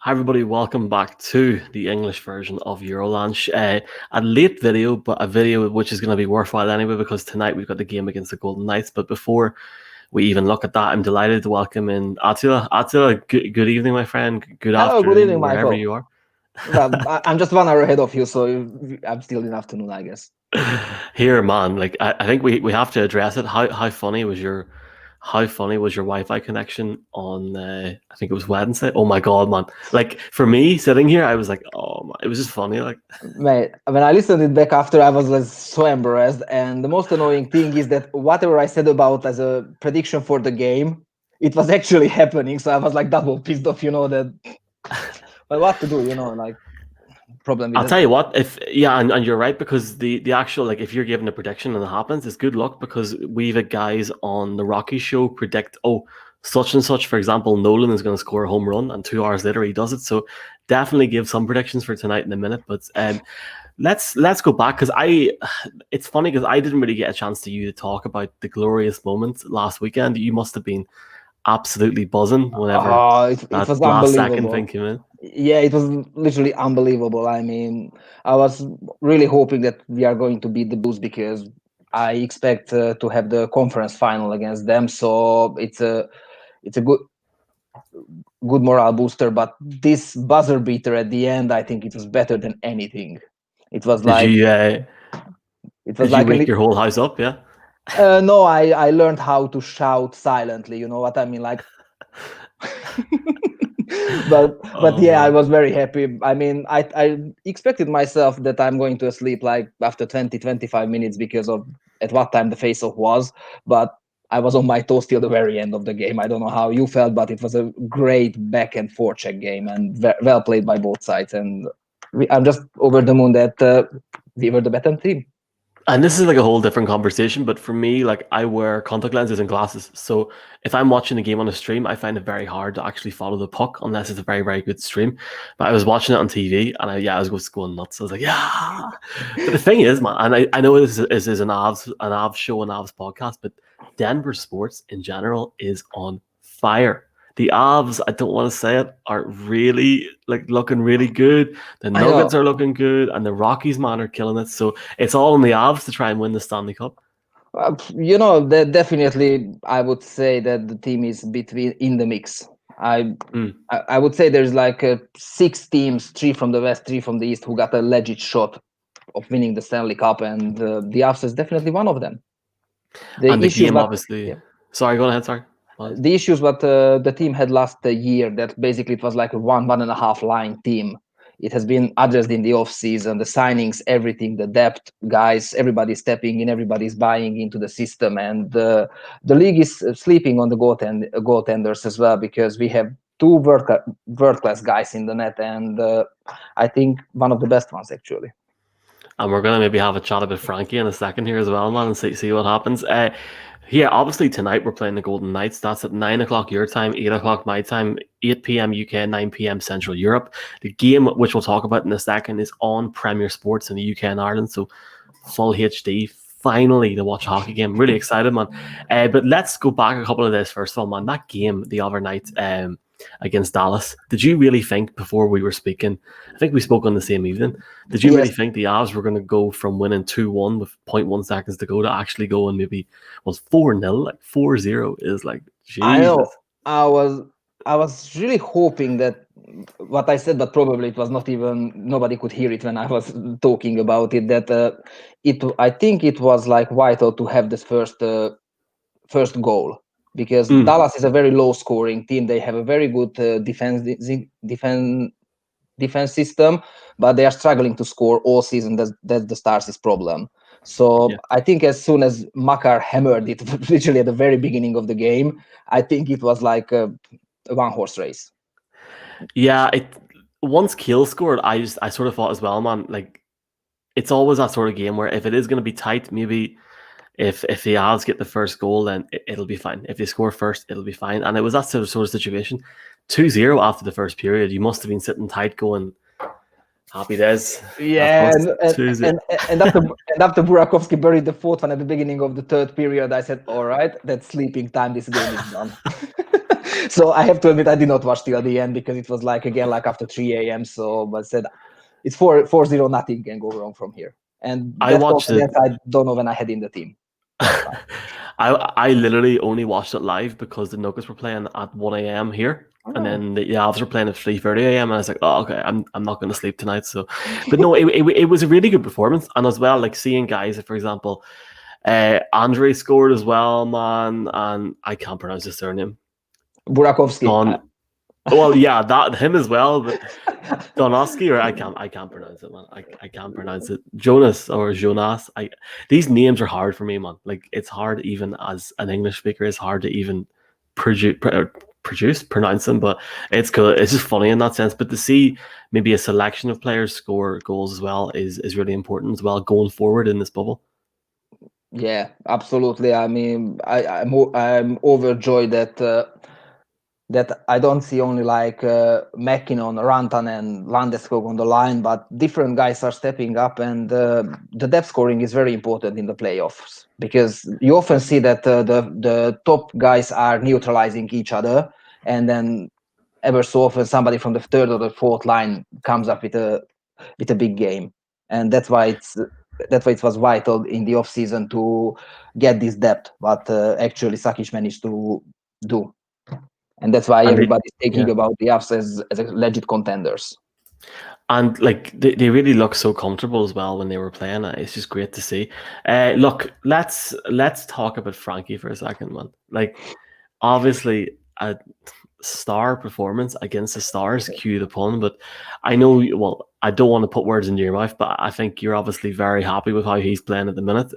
Hi, everybody. Welcome back to the English version of Eurolanche. A late video, but a video which is going to be worthwhile anyway because tonight we've got the game against the Golden Knights. But before we even look at that, I'm delighted to welcome in Attila. Attila, good evening, my friend. Good Hello, good afternoon, evening, wherever Michael. you are. Well, I'm just 1 hour ahead of you, so I'm still in afternoon, I guess. Here, man. Like I think we have to address it. How funny was your Wi-Fi connection on? I think it was Wednesday. Oh my god, man! Like for me sitting here, I was like, oh man, it was just funny. Like Mate, when I listened it back after, I was like, so embarrassed. And the most annoying thing is that whatever I said about as a prediction for the game, it was actually happening. So I was like double pissed off, that. But what to do, like problem with I'll it. tell you what, if yeah, and you're right because the actual like if you're given a prediction and it happens, it's good luck because we've had guys on the Rocky show predict such and such. For example, Nolan is going to score a home run, and 2 hours later he does it. So definitely give some predictions for tonight in a minute. But let's go back because it's funny because I didn't really get a chance to talk about the glorious moment last weekend. You must have been absolutely buzzing whenever Oh, it that was last second thing unbelievable. came in. Yeah, it was literally unbelievable. I mean, I was really hoping that we are going to beat the Blues because I expect to have the conference final against them. So it's a good morale booster. But this buzzer beater at the end, I think it was better than anything. It was Did like you it was did you like wake your whole house up? Yeah. no, I learned how to shout silently. You know what I mean? Like but Oh yeah, I man. was very happy. I mean, I expected myself that I'm going to sleep like after 20-25 minutes because of at what time the face-off was, but I was on my toes till the very end of the game. I don't know how you felt, but it was a great back and forth check game and well played by both sides, and I'm just over the moon that we were the better team. And this is like a whole different conversation, but for me, like I wear contact lenses and glasses. So if I'm watching a game on a stream, I find it very hard to actually follow the puck unless it's a very, very good stream. But I was watching it on TV and I was just going nuts. I was like, yeah. But the thing is, man, and I know this is an Avs show, an Avs podcast, but Denver sports in general is on fire. The Avs, I don't want to say it, are really like looking really good. The I Nuggets know. are looking good, and the Rockies, man, are killing it. So it's all on the Avs to try and win the Stanley Cup. That definitely, I would say that the team is between in the mix. I Mm. I would say there's like six teams, three from the west, three from the east, who got a legit shot of winning the Stanley Cup, and the Avs is definitely one of them. The And the issues, game, but obviously. yeah, Sorry, go ahead. Sorry. What? the issues what the team had last year, that basically it was like a one and a half line team. It has been addressed in the off season, the signings, everything, the depth, guys, everybody's stepping in, everybody's buying into the system, and the league is sleeping on the goaltenders as well because we have two world class guys in the net, and I think one of the best ones actually. And we're gonna maybe have a chat about Frankie in a second here as well, man, and see what happens. Yeah, obviously tonight we're playing the Golden Knights. That's at 9 o'clock your time, 8 o'clock my time, 8 p.m. UK, 9 p.m. Central Europe. The game, which we'll talk about in a second, is on Premier Sports in the UK and Ireland. So full HD. Finally, to watch a hockey game. Really excited, man. But let's go back a couple of days first of all, man. That game the other night against Dallas. Did you really think before we were speaking? I think we spoke on the same evening. Did you really Yes, think the Avs were going to go from winning 2-1 with zero point 0.1 seconds to go to actually go and maybe was 4-0? Like 4-0 is like I know. Jesus. I was I was really hoping that what I said, but probably it was not even nobody could hear it when I was talking about it. That I think it was like vital to have this first goal because Mm. Dallas is a very low scoring team. They have a very good defense system, but they are struggling to score all season. That's the Stars' problem. So Yeah. I think as soon as Makar hammered it, literally at the very beginning of the game, I think it was like a one horse race. Yeah, it once Keel scored, I sort of thought as well, man, like it's always that sort of game where if it is going to be tight, maybe if the Avs get the first goal, then it'll be fine. If they score first, it'll be fine. And it was that sort of situation. 2-0 after the first period. You must have been sitting tight going, happy days. That's Yeah, us. 2-0. and after Burakovsky buried the fourth one at the beginning of the third period, I said, "All right, that's sleeping time. This game is done." So I have to admit I did not watch till the end because it was like again like after 3 a.m. So but said it's 4-0, nothing can go wrong from here. And I that watched it. confidence I don't know when I had in the team last time. I literally only watched it live because the Nuggets were playing at 1 a.m. here, and Oh. then the Avs were playing at 3:30 a.m. and I was like, oh, okay, I'm not going to sleep tonight. So, but no, it was a really good performance, and as well, like seeing guys, for example, Andre scored as well, man, and I can't pronounce his surname. Burakovsky. Don. Well, yeah, that him as well, but Donoski, or I can't pronounce it, man. I can't pronounce it. Jonas or Jonas. These names are hard for me, man. Like it's hard even as an English speaker. It's hard to even pronounce them. But it's cool. It's just funny in that sense. But to see maybe a selection of players score goals as well is really important as well going forward in this bubble. Yeah, absolutely. I mean, I'm overjoyed that I don't see only like McKinnon, Rantanen, and Landeskog on the line, but different guys are stepping up, and the depth scoring is very important in the playoffs because you often see that the top guys are neutralizing each other, and then ever so often somebody from the third or the fourth line comes up with a big game, and that's why it was vital in the off season to get this depth. But actually, Sakic managed to do, and that's why And everybody's thinking yeah. about the Avs as a legit contenders. And like they really look so comfortable as well when they were playing. It's just great to see. Look, let's talk about Frankie for a second, man. Like obviously a star performance against the stars, cue the pun. But I know, well, I don't want to put words into your mouth, but I think you're obviously very happy with how he's playing at the minute.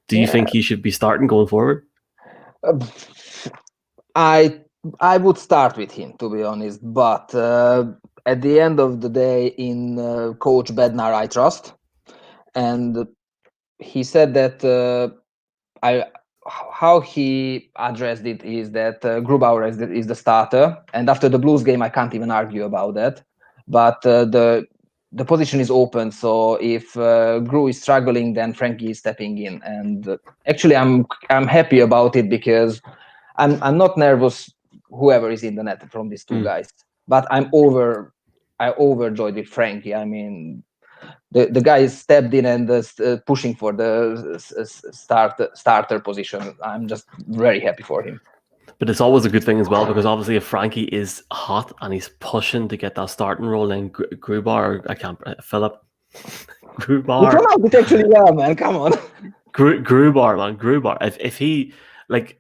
Do you Yeah, think he should be starting going forward? uh, I I would start with him to be honest, but at the end of the day, in Coach Bednar, I trust, and he said that I how he addressed it is that Grubauer is the starter, and after the Blues game, I can't even argue about that. But the position is open, so if Gru is struggling, then Frankie is stepping in, and actually, I'm happy about it because I'm not nervous whoever is in the net from these two Mm. guys, but I overjoyed with Frankie. I mean, the guy stepped in and pushing for the starter position. I'm just very happy for him. But it's always a good thing as well because obviously if Frankie is hot and he's pushing to get that starting role, then Grubar, I can't, Philip, You Grubar, pronounced it actually well, man. Come on. Grubar, man, Grubar. If he like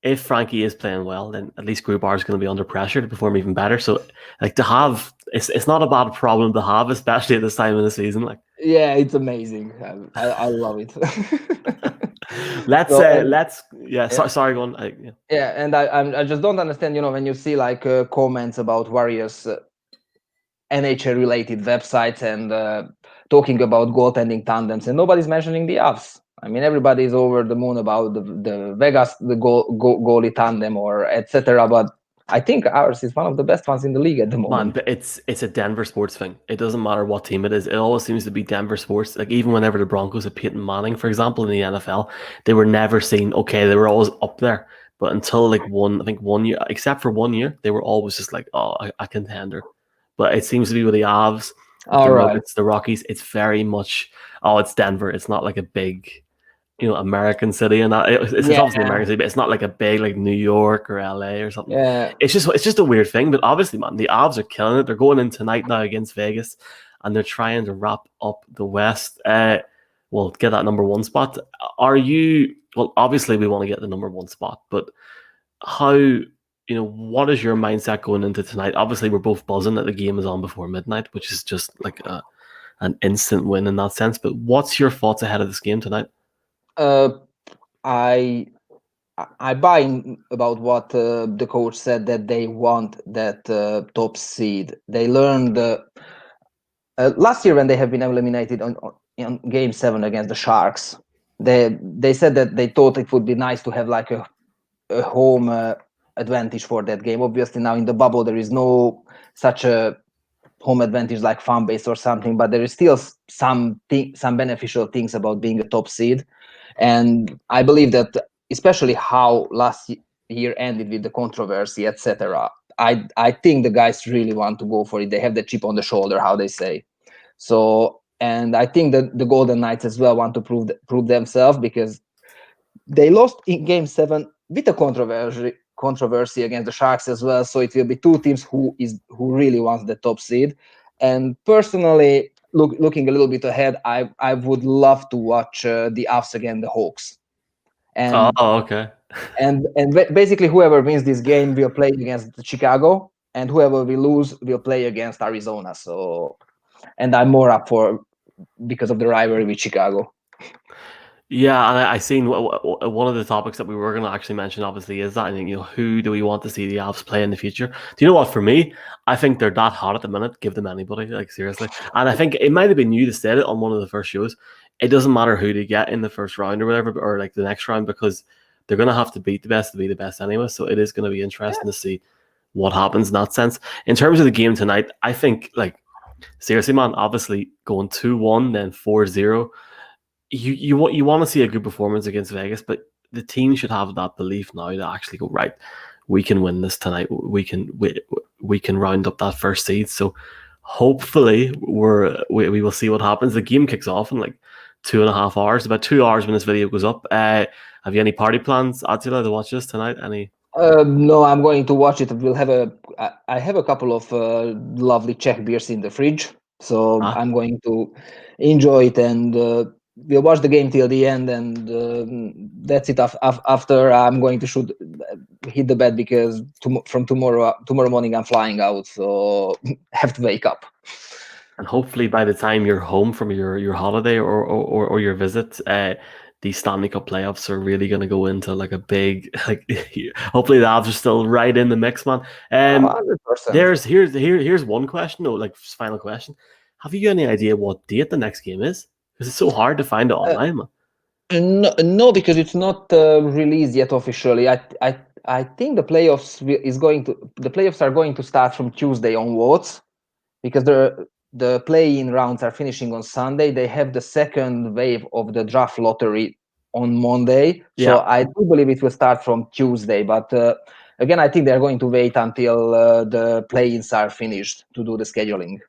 if Frankie is playing well, then at least Grubar is going to be under pressure to perform even better. So like to have it's not a bad problem to have, especially at this time of the season. Like Yeah, it's amazing. I love it. let's So and let's yeah. yeah, Sorry, go on. Yeah. yeah, and I just don't understand. When you see like comments about various NHL related websites and talking about goaltending tandems, and nobody's mentioning the Avs. I mean, everybody's over the moon about the Vegas goalie tandem or etc. But I think ours is one of the best ones in the league at the Man, moment. but it's a Denver sports thing. It doesn't matter what team it is. It always seems to be Denver sports. Like even whenever the Broncos had Peyton Manning, for example, in the NFL, they were never seen. Okay, they were always up there, but until like I think 1 year, except for 1 year, they were always just like, oh, a contender. But it seems to be with the Avs, with the All right. Nuggets, the Rockies. It's very much, oh, it's Denver. It's not like a big, American city, and that it's obviously Yeah. American city, but it's not like a big like New York or LA or something. Yeah. It's just a weird thing. But obviously, man, the Avs are killing it. They're going in tonight now against Vegas, and they're trying to wrap up the West. Well, get that number one spot. Are you? Well, obviously, we want to get the number one spot, but how? What is your mindset going into tonight? Obviously, we're both buzzing that the game is on before midnight, which is just like an instant win in that sense. But what's your thoughts ahead of this game tonight? Uh, I I buy in about what the coach said that they want that top seed. They learned last year when they have been eliminated on Game 7 against the Sharks. They said that they thought it would be nice to have like a home advantage for that game. Obviously, now in the bubble there is no such a home advantage like fan base or something, but there is still some beneficial things about being a top seed. And I believe that especially how year ended with the controversy, etc. I think the guys really want to go for it. They have the chip on the shoulder, how they say. So, and I think that the Golden Knights as well want to prove themselves, because they lost in Game 7 with a controversy against the Sharks as well. So it will be two teams who really wants the top seed. And personally, looking a little bit ahead, I would love to watch the Avs against the Hawks. Oh, And okay. and basically whoever wins this game will play against Chicago, and whoever will lose will play against Arizona. So, and I'm more up for, because of the rivalry with Chicago. Yeah, and I seen one of the topics that we were going to actually mention, obviously, is that, and who do we want to see the Avs play in the future? Do you know what? For me, I think they're that hot at the minute. Give them anybody, like seriously. And I think it might have been you that said it on one of the first shows. It doesn't matter who they get in the first round or whatever, or like the next round, because they're going to have to beat the best to be the best anyway. So it is going to be interesting to see what happens in that sense. In terms of the game tonight, I think, like, seriously, man, obviously going 2-1, then 4-0. You want to see a good performance against Vegas, but the team should have that belief now to actually go, right, we can win this tonight. We can round up that first seed. So hopefully we will see what happens. The game kicks off in like 2.5 hours, about 2 hours when this video goes up. Have you any party plans, Attila, to watch this tonight? Any? No, I'm going to watch it. I have a couple of lovely Czech beers in the fridge, so I'm going to enjoy it, and we'll watch the game till the end, and that's it. After, I'm going to hit the bed, because from tomorrow morning I'm flying out, so have to wake up. And hopefully by the time you're home from your holiday or your visit, the Stanley Cup playoffs are really going to go into like a big, like, hopefully the Avs are still right in the mix, man. 100%. Here's one question though, like final question. Have you any idea what date the next game is? Because it's so hard to find it online, man. No, because it's not released yet officially. I think the playoffs are going to start from Tuesday onwards, because the play-in rounds are finishing on Sunday. They have the second wave of the draft lottery on Monday. So I do believe it will start from Tuesday. But again, I think they're going to wait until the play-ins are finished to do the scheduling.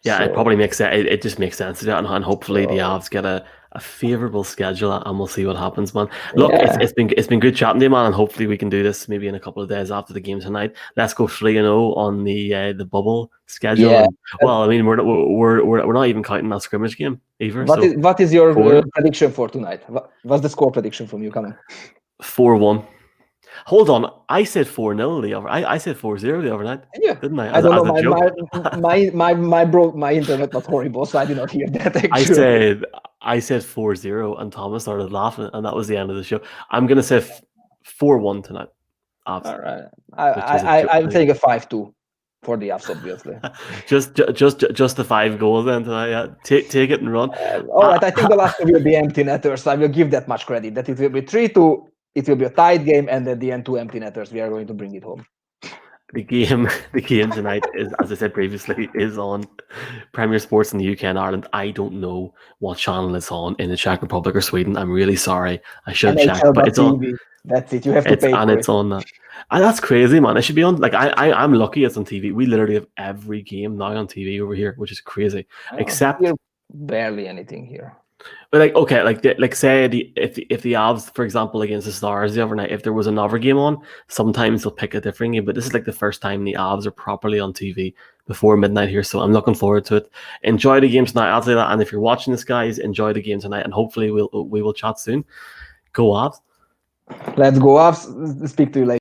Yeah, it probably makes sense. It just makes sense to do it, and hopefully the Avs get a favorable schedule, and we'll see what happens, man. Look, it's been good chatting to you, man, and hopefully we can do this maybe in a couple of days after the game tonight. Let's go 3-0 on the bubble schedule. Yeah. And, well, I mean, we're not even counting that scrimmage game either. What is your prediction for tonight? What's the score prediction from you? Come on. 4-1. Hold on, I said 4-0 the other. I said 4-0 the other night, didn't I? I don't know. My internet was horrible, so I did not hear that. Actually. I said 4-0, and Thomas started laughing, and that was the end of the show. I'm gonna say 4-1 tonight. Avs. All right, I'm saying a 5-2 for the Avs, obviously. just the 5 goals then tonight. Yeah, take it and run. All right, I think the last two will be empty netters, so I will give that much credit. That it will be 3-2. It will be a tight game, and at the end, 2 empty netters. We are going to bring it home. The game tonight is, as I said previously, is on Premier Sports in the UK and Ireland. I don't know what channel it's on in the Czech Republic or Sweden. I'm really sorry. I should check, but it's on. That's it. You have to pay for it. It's on that. And that's crazy, man. It should be on. Like I'm lucky it's on TV. We literally have every game now on TV over here, which is crazy. Except barely anything here. But like, okay, like say if the Avs, for example, against the Stars the other night, if there was another game on, sometimes they'll pick a different game. But this is like the first time the Avs are properly on TV before midnight here, so I'm looking forward to it. Enjoy the game tonight, I'll say that. And if you're watching this, guys, enjoy the game tonight, and hopefully we will chat soon. Go Avs! Let's go Avs! Speak to you later.